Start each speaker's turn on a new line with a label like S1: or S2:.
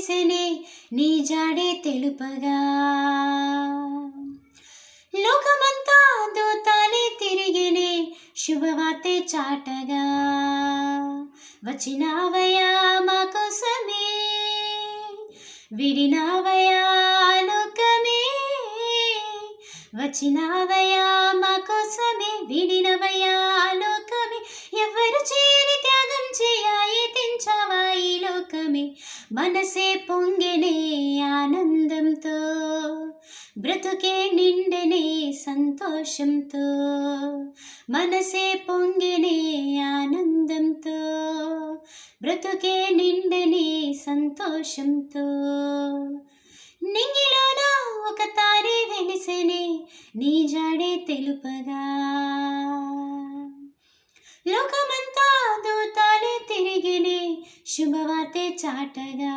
S1: వెలిసెనే నీ జాడే తెలుపగా. లోకమంతా దూతాలే తిరిగినే శుభవార్తే చాటగా. వచ్చినావయ్యా మా కోసమే, విడినావయ్యా లోకమే. వచ్చినావయ్యా మా కోసమే, విడినవయ్యా లోకమే. ఎవరు చేయని త్యాగం చేయాయి తెంచావా ఈ లోకమే. మనసే పొంగెనే ఆనందంతో, బ్రతుకే నిండెనే సంతోషంతో. మనసే పొంగెనే ఆనందంతో, బ్రతుకే నిండెనే సంతోషంతో. నింగిలోన ఒక తారే వెలిసెనే నీ జాడే తెలుపగా. లోకమంతా దూతాలే తిరిగినే శుభవార్తే చాటగా.